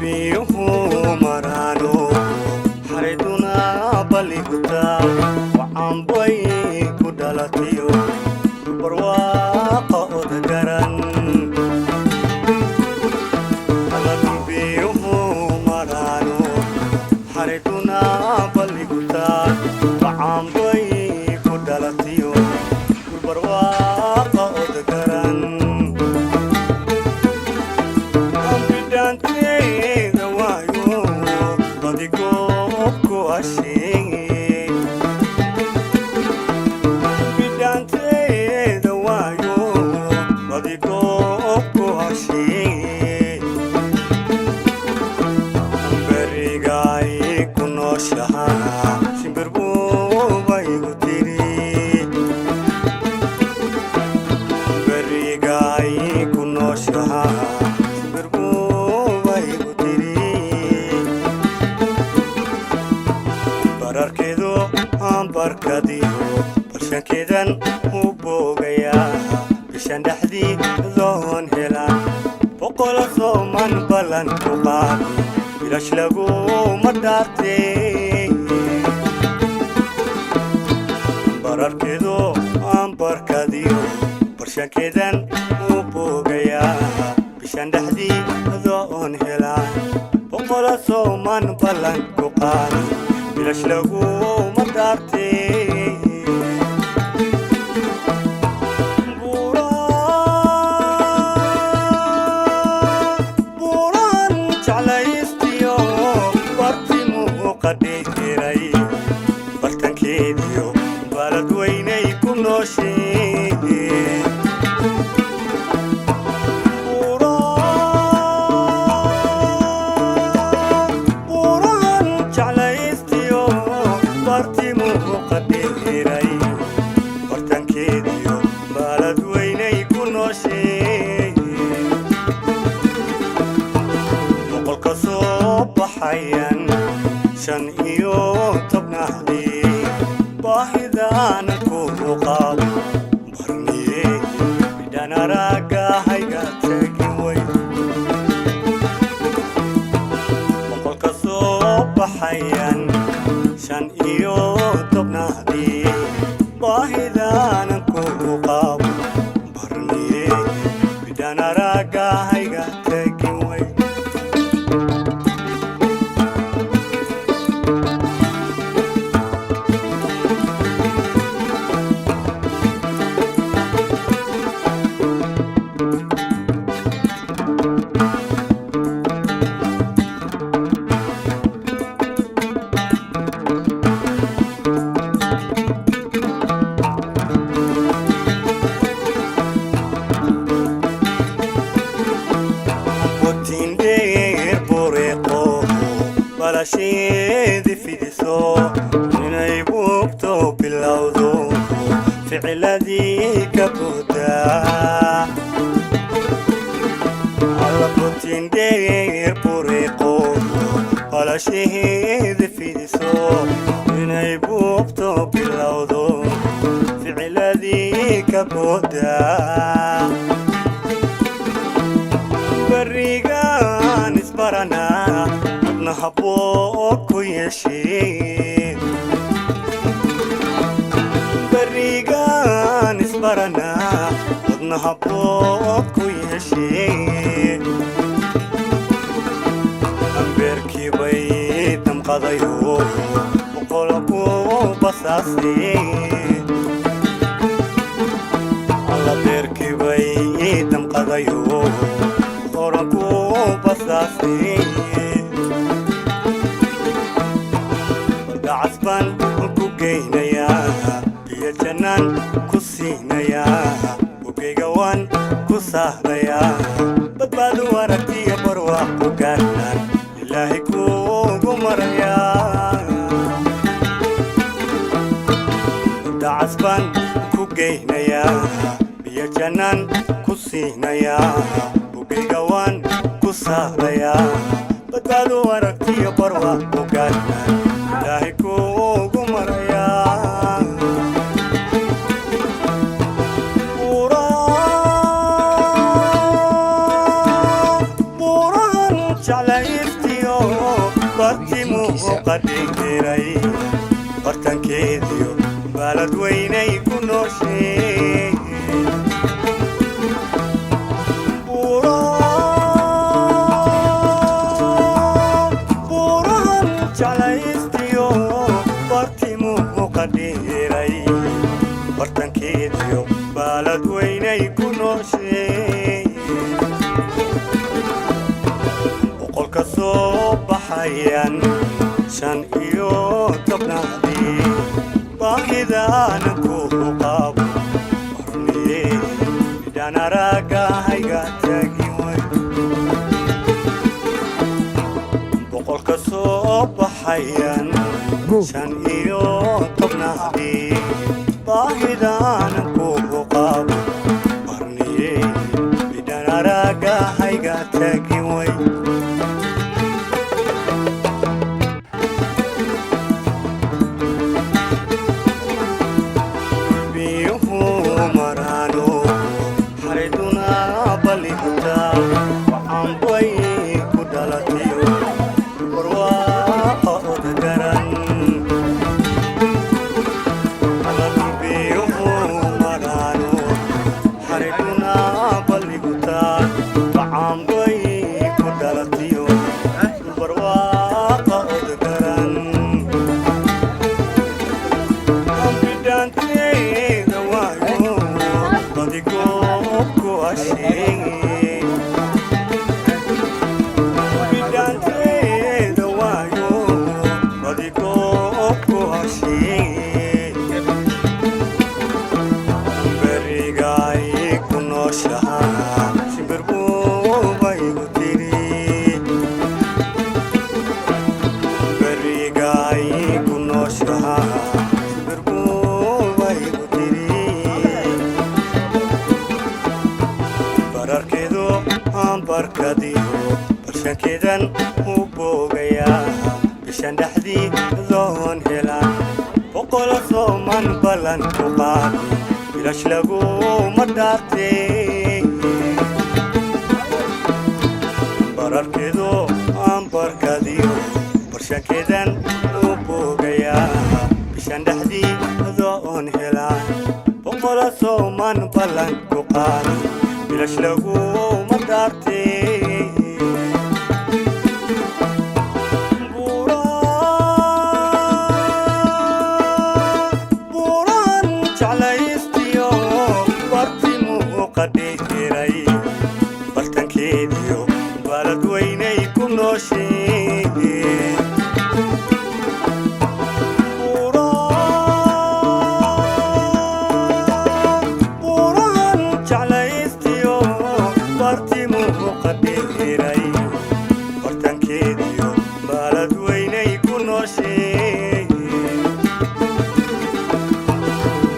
biyuhu marano hariduna baliguta waxaan bay ku dhalatiyo barwaaqa odagaran biyuhu marano hariduna baliguta waxaan bay ku dhalatiyo barwaaqa odagaran bidantayda waayo badigoo ku asheegay bidantayda waayo badigoo ku asheegay berigaay ku nooshaha shimbir buuba igu tiri berigaay ku nooshaha bararkeedu aan barkadiyo balshankeedan u boogayaa bishan dhexdii doon helaan boqola sooman ballan ku qaado bilash laguma dhaartee bararkeedu aan barkadiyo balshankeedan u boogayaa bishan dhexdii doon helaan boqola sooman ballan ku qaado bilash laguma dhaartee buuran jeclaystiyo bartimuu qadhihiray bartankeediyo balad weynay ku nooshee shan iyo tobnahdii baahidaan ku qaabo barniye bidhaan aragga hayga tegi way boqolka soo baxayan shan iyo tobnahdii baahidaan ku qaabo barniye bidhaan aragga hayga tegi way balasheedi fidiso inay buugto bilowdo ficiladii ka buudaa alla butindheer buriqo balasheedi fidiso inay buugto bilowdo ficiladii ka buudaa barigaan isbaranaa haboo ku yeeshee barigaan isbaranaa wadna haboo ku yeeshee ambeerkii bay damqadayo boqola ku basaasee alla beerkii bay damqadayo boqola ku basaasee عصبان كوكينيا يا جنان كوسينيا وكيغوان كوساهريا بدبادو ورقتي بروا كوكانان إلهي كوغمريا عصبان كوكينيا يا جنان كوسينيا وكيغوان كوساهريا بدبادو ورقتي بروا كوكانان إلهي كوغمريا jeclaystiyo bartimu qadhigiray bartankeediyo balad weynay ku nooshay burahan jeclaystiyo bartimu qadhigiray bartankeediyo balad weynay ku nooshay kasoo baxayaan shan iyo tobnaadii baahidaana ku qabo horniye midaan araagahayga taagi way boqol kasoo baxayaan shan iyo tobnaadii baahidaana ku qabo horniye midaan araagahayga taagi way barshaakeedan u boogayaa bishan dhexdii doon helaan boqolo sooman ballan ku qaadi bilash laguma dhaartay bararkeedu aan barkadiyo barshaakeedan u boogayaa bishan dhexdii doon helaan boqolo sooman ballan ku qaadi bilash laguma dhaartay bartankeediyo balad weynay ku nooshay burahan jeclaystiyo bartimu qadhigiray bartankeediyo balad weynay ku nooshay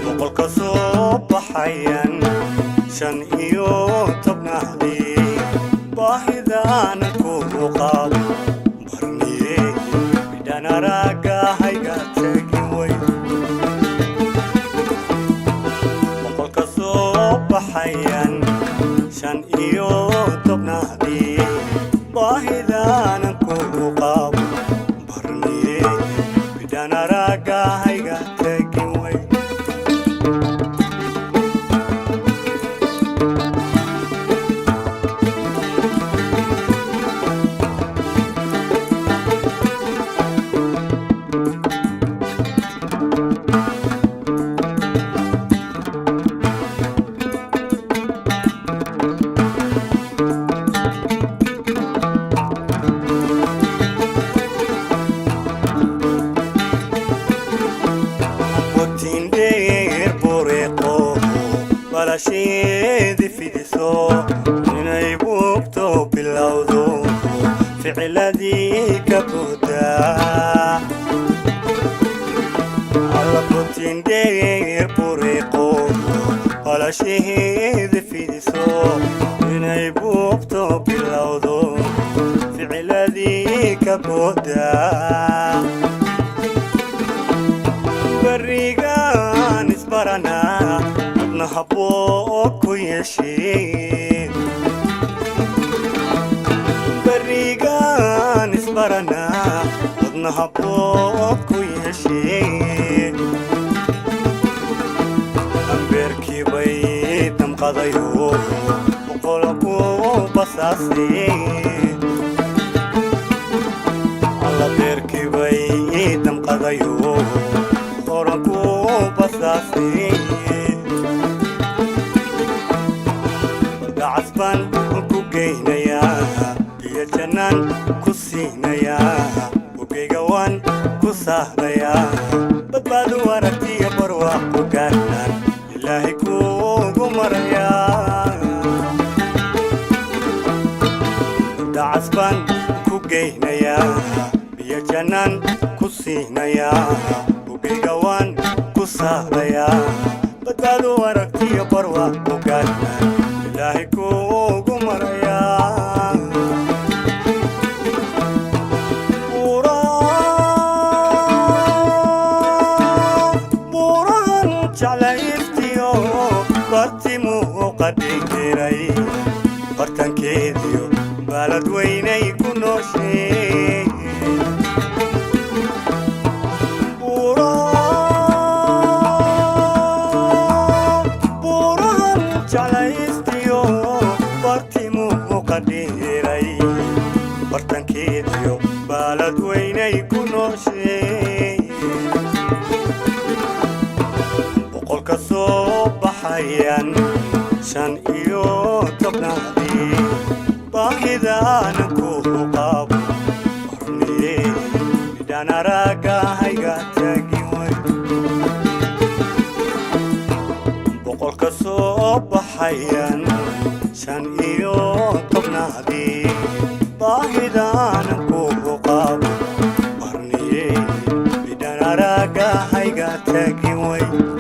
boqol kasoo baxayaan shan iyo tobnaadii baahidaana ku qabo barniye midaan araagahayga taagi way boqol kasoo baxayaan shan iyo tobnaadii baahidaana ku qabo barniye midaan araagahayga taagi way balasheedi fidiso inay buugto bilowdo ficiladii ka buudaa alla butindheer buriqo balasheedi fidiso inay buugto bilowdo ficiladii ka buudaa barigaan isbaranaa haboo ku yeeshee bariga wadnaha bood ku yeeshee ambeerkii bay damqadayo boqol ku basaasee alla beerkii bay damqadayo boqol ku basaasee عصبان وكوكينيا يا جنان كوسينيا وكيغوان كوساهنيا بدبادو ورقتي برواق وكانان إلهي كوكو مريا عصبان وكوكينيا يا جنان كوسينيا وكيغوان كوساهنيا بدبادو ورقتي برواق وكانان إلهي كوكو مريا بوران جعلايفتيو برتمو قديري برتان كيديو بلد ويني كنوشي بوران جعلايفتيو قديري برتان كيديو بلد ويني كنوشي بقول كصوب حيان شان إيو تبنادي باهدا نكوه قابو برني بدانا راقا هيغا تاقيوي بقول كصوب حيان شان إيو تبنادي باهدان كوه قابو برني بدانا راقا هيغا تاقيوي